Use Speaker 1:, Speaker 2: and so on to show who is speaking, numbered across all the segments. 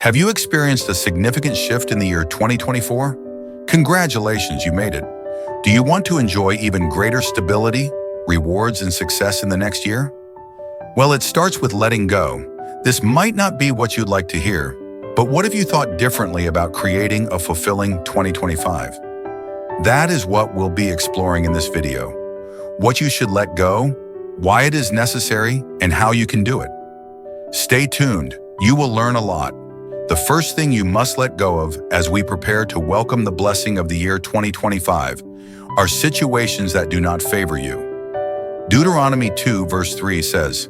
Speaker 1: Have you experienced a significant shift in the year 2024? Congratulations, you made it. Do you want to enjoy even greater stability, rewards, and success in the next year? Well, it starts with letting go. This might not be what you'd like to hear, but what if you thought differently about creating a fulfilling 2025? That is what we'll be exploring in this video. What you should let go, why it is necessary, and how you can do it. Stay tuned, you will learn a lot. The first thing you must let go of as we prepare to welcome the blessing of the year 2025 are situations that do not favor you. Deuteronomy 2 verse 3 says,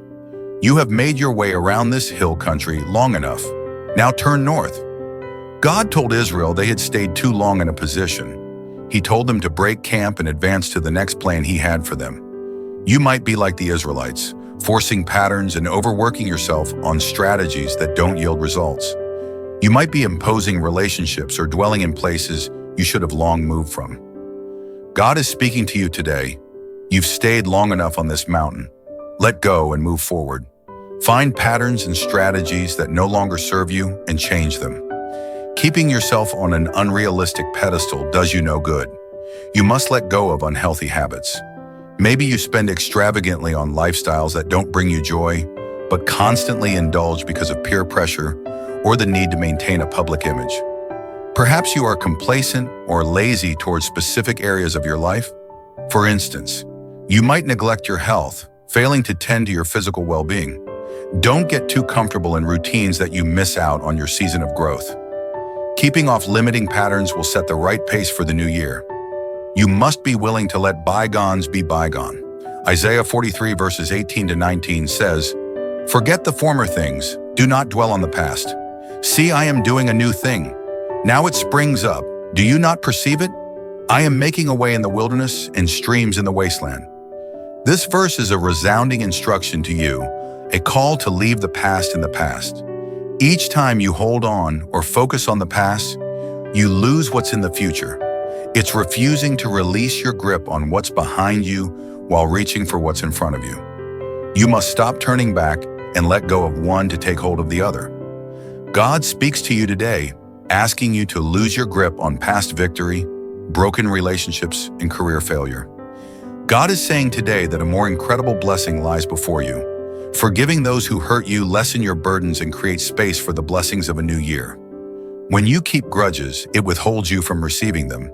Speaker 1: "You have made your way around this hill country long enough. Now turn north." God told Israel they had stayed too long in a position. He told them to break camp and advance to the next plan he had for them. You might be like the Israelites, forcing patterns and overworking yourself on strategies that don't yield results. You might be imposing relationships or dwelling in places you should have long moved from. God is speaking to you today. You've stayed long enough on this mountain. Let go and move forward. Find patterns and strategies that no longer serve you and change them. Keeping yourself on an unrealistic pedestal does you no good. You must let go of unhealthy habits. Maybe you spend extravagantly on lifestyles that don't bring you joy, but constantly indulge because of peer pressure or the need to maintain a public image. Perhaps you are complacent or lazy towards specific areas of your life. For instance, you might neglect your health, failing to tend to your physical well-being. Don't get too comfortable in routines that you miss out on your season of growth. Keeping off limiting patterns will set the right pace for the new year. You must be willing to let bygones be bygone. Isaiah 43 verses 18 to 19 says, "Forget the former things, do not dwell on the past. See, I am doing a new thing. Now it springs up. Do you not perceive it? I am making a way in the wilderness and streams in the wasteland." This verse is a resounding instruction to you, a call to leave the past in the past. Each time you hold on or focus on the past, you lose what's in the future. It's refusing to release your grip on what's behind you while reaching for what's in front of you. You must stop turning back and let go of one to take hold of the other. God speaks to you today, asking you to lose your grip on past victory, broken relationships, and career failure. God is saying today that a more incredible blessing lies before you. Forgiving those who hurt you lessen your burdens and create space for the blessings of a new year. When you keep grudges, it withholds you from receiving them.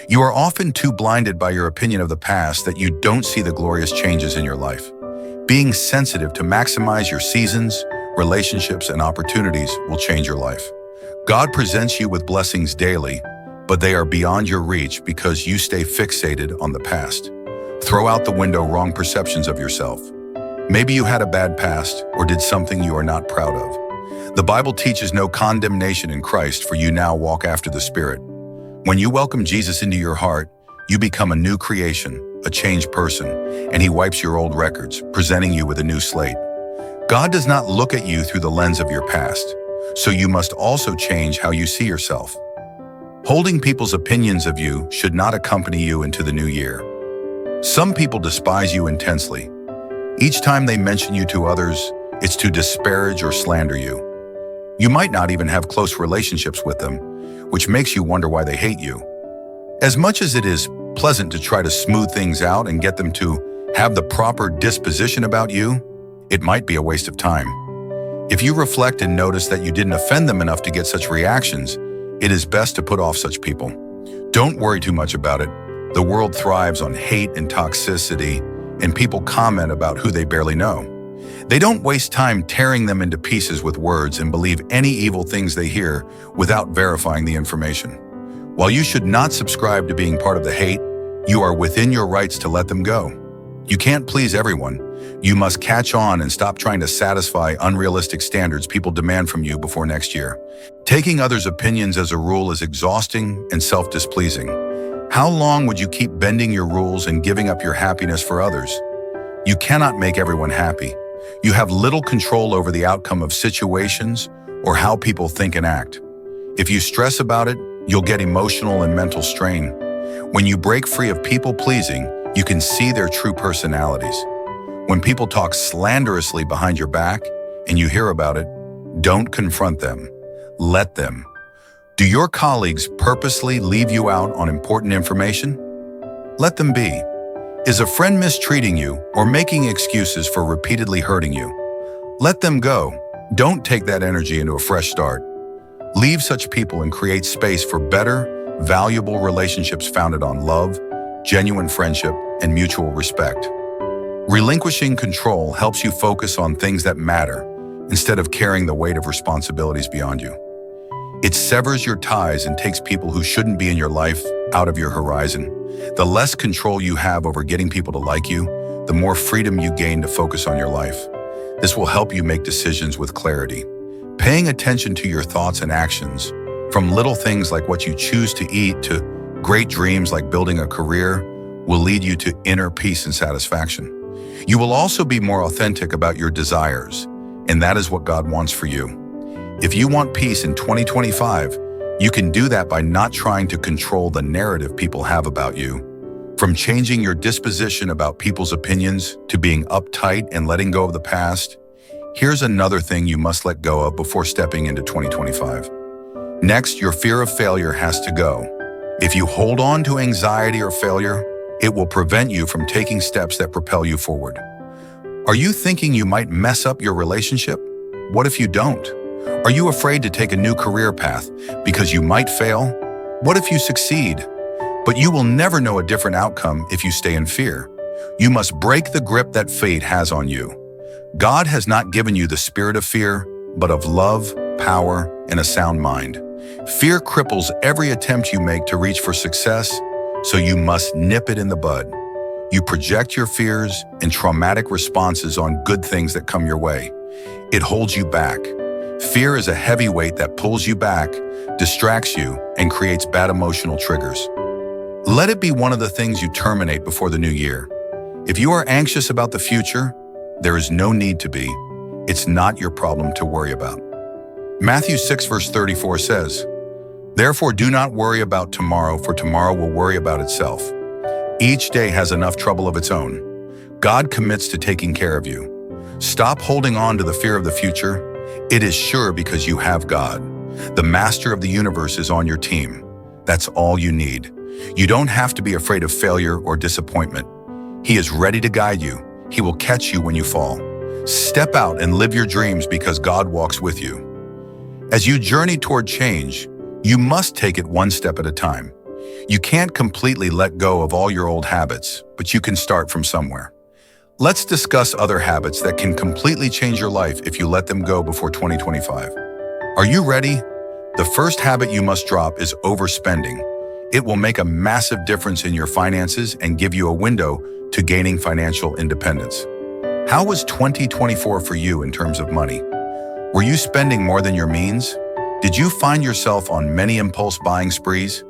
Speaker 1: You are often too blinded by your opinion of the past that you don't see the glorious changes in your life. Being sensitive to maximize your seasons, relationships, and opportunities will change your life. God presents you with blessings daily, but they are beyond your reach because you stay fixated on the past. Throw out the window wrong perceptions of yourself. Maybe you had a bad past or did something you are not proud of. The Bible teaches no condemnation in Christ, for you now walk after the Spirit. When you welcome Jesus into your heart, you become a new creation, a changed person, and He wipes your old records, presenting you with a new slate. God does not look at you through the lens of your past, so you must also change how you see yourself. Holding people's opinions of you should not accompany you into the new year. Some people despise you intensely. Each time they mention you to others, it's to disparage or slander you. You might not even have close relationships with them, which makes you wonder why they hate you. As much as it is pleasant to try to smooth things out and get them to have the proper disposition about you, it might be a waste of time. If you reflect and notice that you didn't offend them enough to get such reactions, it is best to put off such people. Don't worry too much about it. The world thrives on hate and toxicity, and people comment about who they barely know. They don't waste time tearing them into pieces with words and believe any evil things they hear without verifying the information. While you should not subscribe to being part of the hate, you are within your rights to let them go. You can't please everyone. You must catch on and stop trying to satisfy unrealistic standards people demand from you before next year. Taking others' opinions as a rule is exhausting and self-displeasing. How long would you keep bending your rules and giving up your happiness for others? You cannot make everyone happy. You have little control over the outcome of situations or how people think and act. If you stress about it, you'll get emotional and mental strain. When you break free of people-pleasing, you can see their true personalities. When people talk slanderously behind your back and you hear about it, don't confront them. Let them. Do your colleagues purposely leave you out on important information? Let them be. Is a friend mistreating you or making excuses for repeatedly hurting you? Let them go. Don't take that energy into a fresh start. Leave such people and create space for better, valuable relationships founded on love, genuine friendship, and mutual respect. Relinquishing control helps you focus on things that matter instead of carrying the weight of responsibilities beyond you. It severs your ties and takes people who shouldn't be in your life out of your horizon. The less control you have over getting people to like you, the more freedom you gain to focus on your life. This will help you make decisions with clarity. Paying attention to your thoughts and actions, from little things like what you choose to eat to great dreams like building a career, will lead you to inner peace and satisfaction. You will also be more authentic about your desires, and that is what God wants for you. If you want peace in 2025, you can do that by not trying to control the narrative people have about you. From changing your disposition about people's opinions to being uptight and letting go of the past, here's another thing you must let go of before stepping into 2025. Next, your fear of failure has to go. If you hold on to anxiety or failure, it will prevent you from taking steps that propel you forward. Are you thinking you might mess up your relationship? What if you don't? Are you afraid to take a new career path because you might fail? What if you succeed? But you will never know a different outcome if you stay in fear. You must break the grip that fate has on you. God has not given you the spirit of fear, but of love, power, and a sound mind. Fear cripples every attempt you make to reach for success, so you must nip it in the bud. You project your fears and traumatic responses on good things that come your way. It holds you back. Fear is a heavy weight that pulls you back, distracts you, and creates bad emotional triggers. Let it be one of the things you terminate before the new year. If you are anxious about the future, there is no need to be. It's not your problem to worry about. Matthew 6 verse 34 says, "Therefore do not worry about tomorrow, for tomorrow will worry about itself. Each day has enough trouble of its own." God commits to taking care of you. Stop holding on to the fear of the future. It is sure because you have God. The master of the universe is on your team. That's all you need. You don't have to be afraid of failure or disappointment. He is ready to guide you. He will catch you when you fall. Step out and live your dreams because God walks with you. As you journey toward change, you must take it one step at a time. You can't completely let go of all your old habits, but you can start from somewhere. Let's discuss other habits that can completely change your life if you let them go before 2025. Are you ready? The first habit you must drop is overspending. It will make a massive difference in your finances and give you a window to gaining financial independence. How was 2024 for you in terms of money? Were you spending more than your means? Did you find yourself on many impulse buying sprees?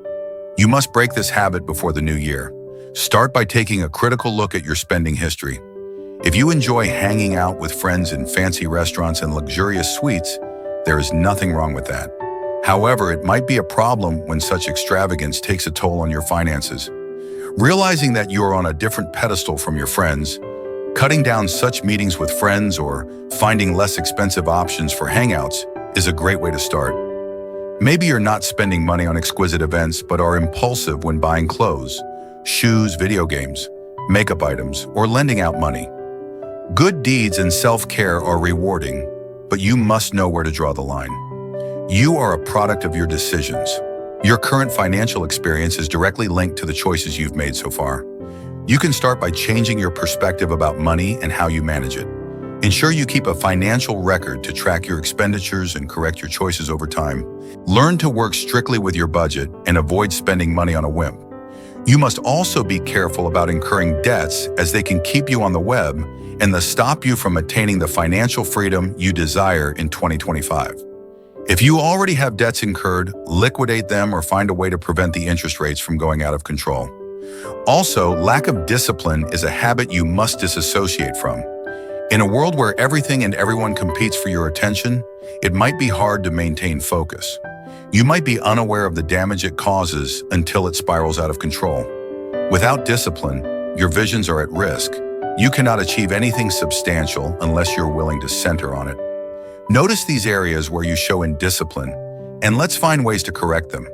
Speaker 1: You must break this habit before the new year. Start by taking a critical look at your spending history. If you enjoy hanging out with friends in fancy restaurants and luxurious suites, there is nothing wrong with that. However, it might be a problem when such extravagance takes a toll on your finances. Realizing that you are on a different pedestal from your friends, cutting down such meetings with friends or finding less expensive options for hangouts is a great way to start. Maybe you're not spending money on exquisite events but are impulsive when buying clothes, shoes, video games, makeup items, or lending out money. Good deeds and self-care are rewarding, but you must know where to draw the line. You are a product of your decisions. Your current financial experience is directly linked to the choices you've made so far. You can start by changing your perspective about money and how you manage it. Ensure you keep a financial record to track your expenditures and correct your choices over time. Learn to work strictly with your budget and avoid spending money on a whim. You must also be careful about incurring debts, as they can keep you on the web and thus stop you from attaining the financial freedom you desire in 2025. If you already have debts incurred, liquidate them or find a way to prevent the interest rates from going out of control. Also, lack of discipline is a habit you must disassociate from. In a world where everything and everyone competes for your attention, it might be hard to maintain focus. You might be unaware of the damage it causes until it spirals out of control. Without discipline, your visions are at risk. You cannot achieve anything substantial unless you're willing to center on it. Notice these areas where you show indiscipline And let's find ways to correct them.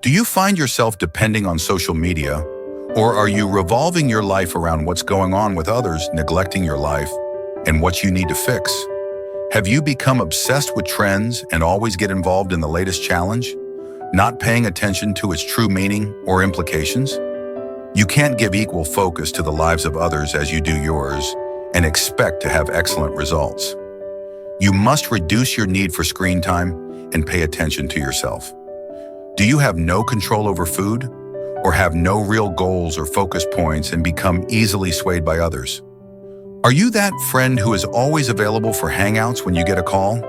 Speaker 1: Do you find yourself depending on social media, or are you revolving your life around what's going on with others, neglecting your life and what you need to fix? Have you become obsessed with trends and always get involved in the latest challenge, not paying attention to its true meaning or implications? You can't give equal focus to the lives of others as you do yours and expect to have excellent results. You must reduce your need for screen time and pay attention to yourself. Do you have no control over food, or have no real goals or focus points and become easily swayed by others? Are you that friend who is always available for hangouts when you get a call?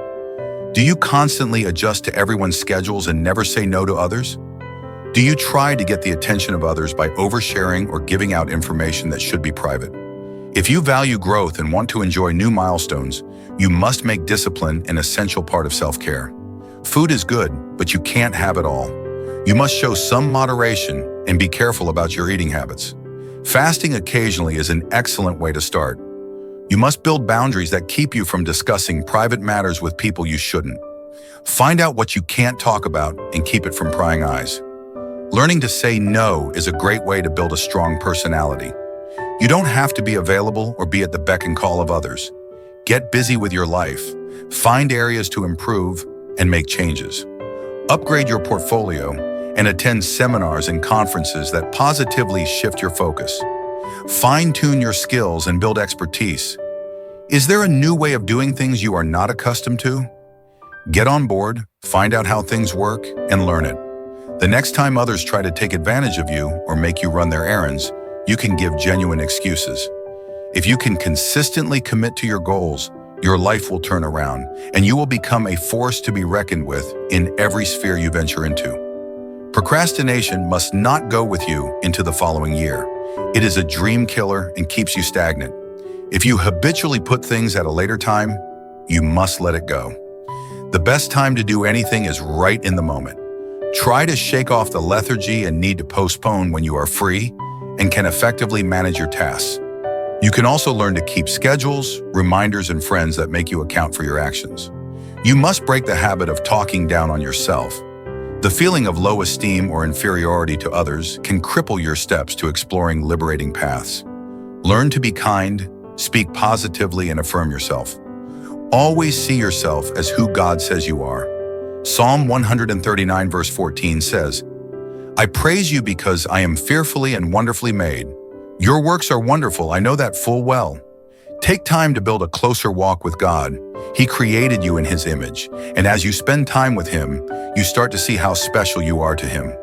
Speaker 1: Do you constantly adjust to everyone's schedules and never say no to others? Do you try to get the attention of others by oversharing or giving out information that should be private? If you value growth and want to enjoy new milestones, you must make discipline an essential part of self-care. Food is good, but you can't have it all. You must show some moderation and be careful about your eating habits. Fasting occasionally is an excellent way to start. You must build boundaries that keep you from discussing private matters with people you shouldn't. Find out what you can't talk about and keep it from prying eyes. Learning to say no is a great way to build a strong personality. You don't have to be available or be at the beck and call of others. Get busy with your life, find areas to improve, and make changes. Upgrade your portfolio and attend seminars and conferences that positively shift your focus. Fine-tune your skills and build expertise. Is there a new way of doing things you are not accustomed to? Get on board, find out how things work, and learn it. The next time others try to take advantage of you or make you run their errands, you can give genuine excuses. If you can consistently commit to your goals, your life will turn around, and you will become a force to be reckoned with in every sphere you venture into. Procrastination must not go with you into the following year. It is a dream killer and keeps you stagnant. If you habitually put things at a later time, you must let it go. The best time to do anything is right in the moment. Try to shake off the lethargy and need to postpone when you are free and can effectively manage your tasks. You can also learn to keep schedules, reminders, and friends that make you account for your actions. You must break the habit of talking down on yourself. The feeling of low esteem or inferiority to others can cripple your steps to exploring liberating paths. Learn to be kind, speak positively, and affirm yourself. Always see yourself as who God says you are. Psalm 139 verse 14 says, "I praise you because I am fearfully and wonderfully made. Your works are wonderful, I know that full well." Take time to build a closer walk with God. He created you in His image, and as you spend time with Him, you start to see how special you are to Him.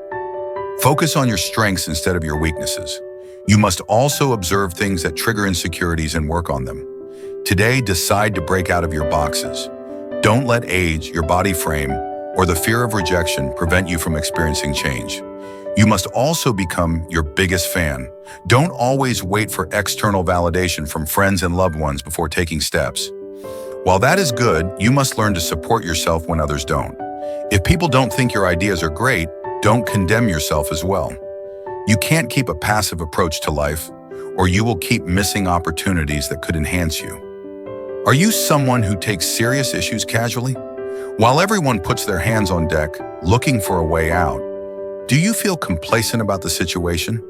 Speaker 1: Focus on your strengths instead of your weaknesses. You must also observe things that trigger insecurities and work on them. Today, decide to break out of your boxes. Don't let age, your body frame, or the fear of rejection prevent you from experiencing change. You must also become your biggest fan. Don't always wait for external validation from friends and loved ones before taking steps. While that is good, you must learn to support yourself when others don't. If people don't think your ideas are great, don't condemn yourself as well. You can't keep a passive approach to life, or you will keep missing opportunities that could enhance you. Are you someone who takes serious issues casually? While everyone puts their hands on deck, looking for a way out, do you feel complacent about the situation?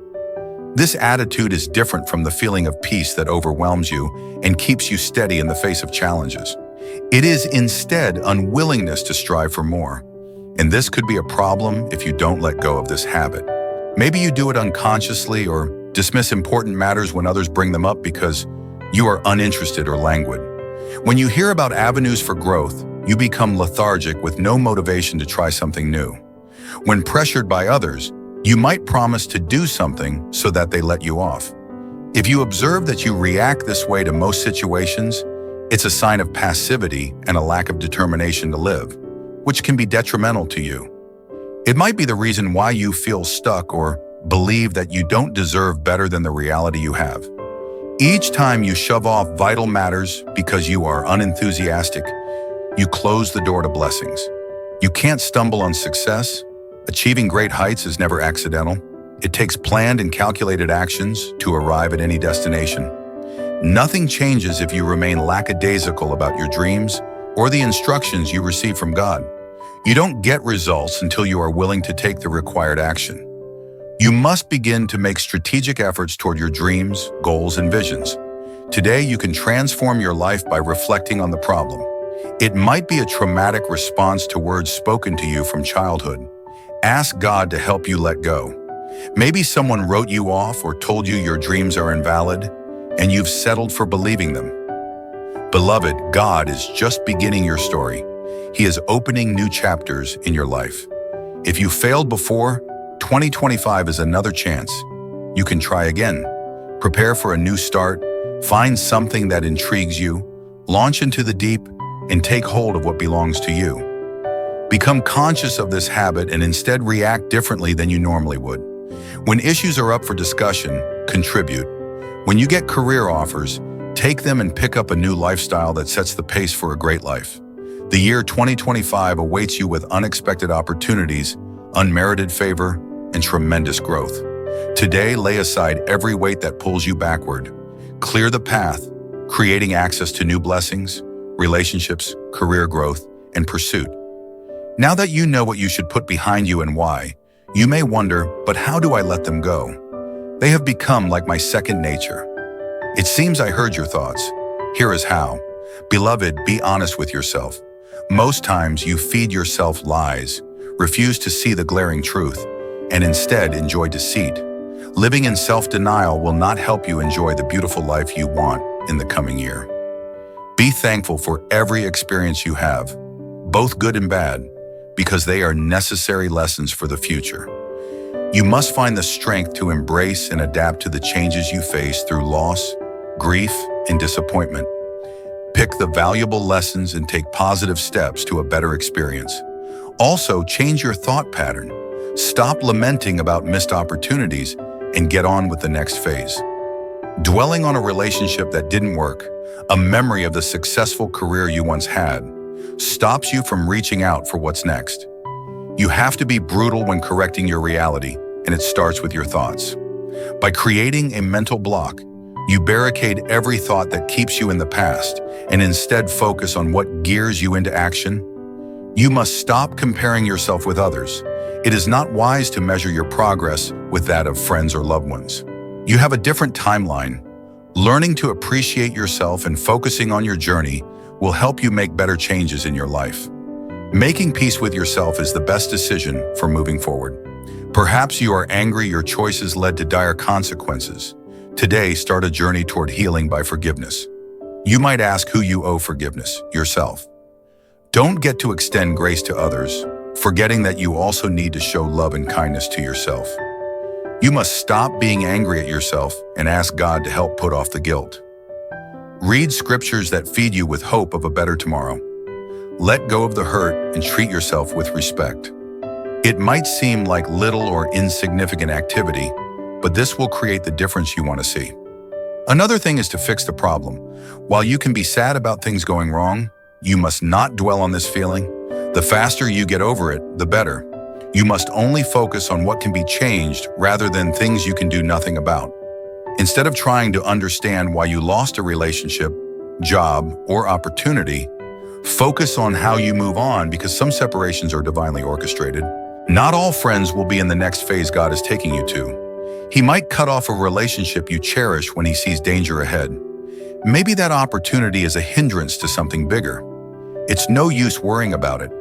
Speaker 1: This attitude is different from the feeling of peace that overwhelms you and keeps you steady in the face of challenges. It is instead unwillingness to strive for more. And this could be a problem if you don't let go of this habit. Maybe you do it unconsciously or dismiss important matters when others bring them up because you are uninterested or languid. When you hear about avenues for growth, you become lethargic with no motivation to try something new. When pressured by others, you might promise to do something so that they let you off. If you observe that you react this way to most situations, it's a sign of passivity and a lack of determination to live, which can be detrimental to you. It might be the reason why you feel stuck or believe that you don't deserve better than the reality you have. Each time you shove off vital matters because you are unenthusiastic, you close the door to blessings. You can't stumble on success. Achieving great heights is never accidental. It takes planned and calculated actions to arrive at any destination. Nothing changes if you remain lackadaisical about your dreams or the instructions you receive from God. You don't get results until you are willing to take the required action. You must begin to make strategic efforts toward your dreams, goals, and visions. Today, you can transform your life by reflecting on the problem. It might be a traumatic response to words spoken to you from childhood. Ask God to help you let go. Maybe someone wrote you off or told you your dreams are invalid, and you've settled for believing them. Beloved, God is just beginning your story. He is opening new chapters in your life. If you failed before, 2025 is another chance. You can try again. Prepare for a new start, find something that intrigues you, launch into the deep, and take hold of what belongs to you. Become conscious of this habit and instead react differently than you normally would. When issues are up for discussion, contribute. When you get career offers, take them and pick up a new lifestyle that sets the pace for a great life. The year 2025 awaits you with unexpected opportunities, unmerited favor, and tremendous growth. Today, lay aside every weight that pulls you backward. Clear the path, creating access to new blessings, relationships, career growth, and pursuit. Now that you know what you should put behind you and why, you may wonder, but how do I let them go? They have become like my second nature. It seems I heard your thoughts. Here is how. Beloved, be honest with yourself. Most times you feed yourself lies, refuse to see the glaring truth, and instead enjoy deceit. Living in self-denial will not help you enjoy the beautiful life you want in the coming year. Be thankful for every experience you have, both good and bad, because they are necessary lessons for the future. You must find the strength to embrace and adapt to the changes you face through loss, grief, and disappointment. Pick the valuable lessons and take positive steps to a better experience. Also, change your thought pattern. Stop lamenting about missed opportunities and get on with the next phase. Dwelling on a relationship that didn't work, a memory of the successful career you once had, stops you from reaching out for what's next. You have to be brutal when correcting your reality, and it starts with your thoughts. By creating a mental block, you barricade every thought that keeps you in the past and instead focus on what gears you into action. You must stop comparing yourself with others. It is not wise to measure your progress with that of friends or loved ones. You have a different timeline. Learning to appreciate yourself and focusing on your journey will help you make better changes in your life. Making peace with yourself is the best decision for moving forward. Perhaps you are angry your choices led to dire consequences. Today, start a journey toward healing by forgiveness. You might ask who you owe forgiveness, yourself. Don't get to extend grace to others, forgetting that you also need to show love and kindness to yourself. You must stop being angry at yourself and ask God to help put off the guilt. Read scriptures that feed you with hope of a better tomorrow. Let go of the hurt and treat yourself with respect. It might seem like little or insignificant activity, but this will create the difference you want to see. Another thing is to fix the problem. While you can be sad about things going wrong, you must not dwell on this feeling. The faster you get over it, the better. You must only focus on what can be changed rather than things you can do nothing about. Instead of trying to understand why you lost a relationship, job, or opportunity, focus on how you move on because some separations are divinely orchestrated. Not all friends will be in the next phase God is taking you to. He might cut off a relationship you cherish when he sees danger ahead. Maybe that opportunity is a hindrance to something bigger. It's no use worrying about it.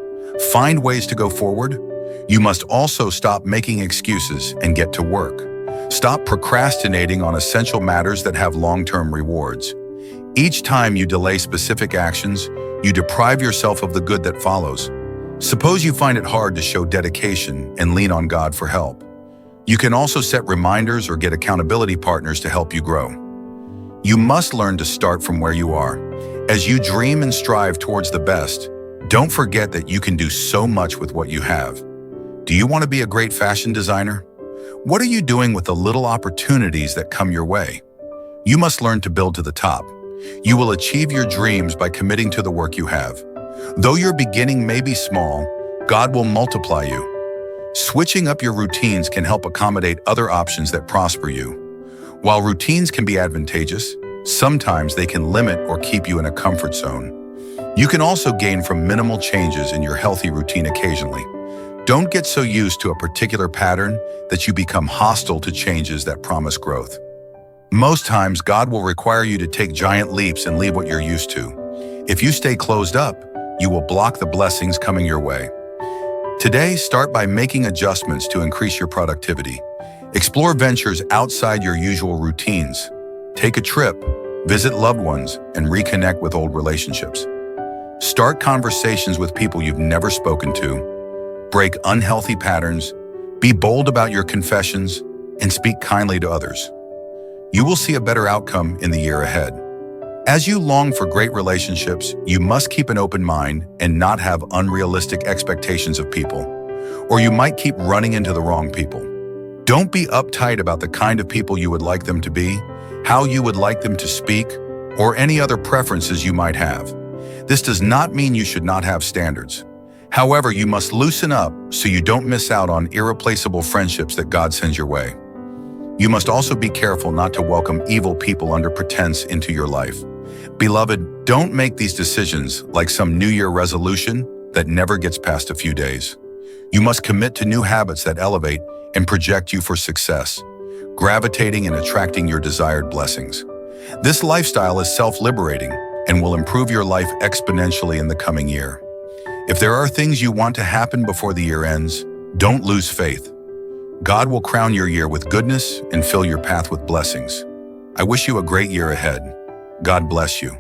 Speaker 1: Find ways to go forward. You must also stop making excuses and get to work. Stop procrastinating on essential matters that have long-term rewards. Each time you delay specific actions, you deprive yourself of the good that follows. Suppose you find it hard to show dedication and lean on God for help. You can also set reminders or get accountability partners to help you grow. You must learn to start from where you are. As you dream and strive towards the best, don't forget that you can do so much with what you have. Do you want to be a great fashion designer? What are you doing with the little opportunities that come your way? You must learn to build to the top. You will achieve your dreams by committing to the work you have. Though your beginning may be small, God will multiply you. Switching up your routines can help accommodate other options that prosper you. While routines can be advantageous, sometimes they can limit or keep you in a comfort zone. You can also gain from minimal changes in your healthy routine occasionally. Don't get so used to a particular pattern that you become hostile to changes that promise growth. Most times, God will require you to take giant leaps and leave what you're used to. If you stay closed up, you will block the blessings coming your way. Today, start by making adjustments to increase your productivity. Explore ventures outside your usual routines. Take a trip, visit loved ones, and reconnect with old relationships. Start conversations with people you've never spoken to. Break unhealthy patterns. Be bold about your confessions, and speak kindly to others. You will see a better outcome in the year ahead. As you long for great relationships, you must keep an open mind and not have unrealistic expectations of people, or you might keep running into the wrong people. Don't be uptight about the kind of people you would like them to be, how you would like them to speak, or any other preferences you might have. This does not mean you should not have standards. However, you must loosen up so you don't miss out on irreplaceable friendships that God sends your way. You must also be careful not to welcome evil people under pretense into your life. Beloved, don't make these decisions like some New Year resolution that never gets past a few days. You must commit to new habits that elevate and project you for success, gravitating and attracting your desired blessings. This lifestyle is self-liberating and will improve your life exponentially in the coming year. If there are things you want to happen before the year ends, don't lose faith. God will crown your year with goodness and fill your path with blessings. I wish you a great year ahead. God bless you.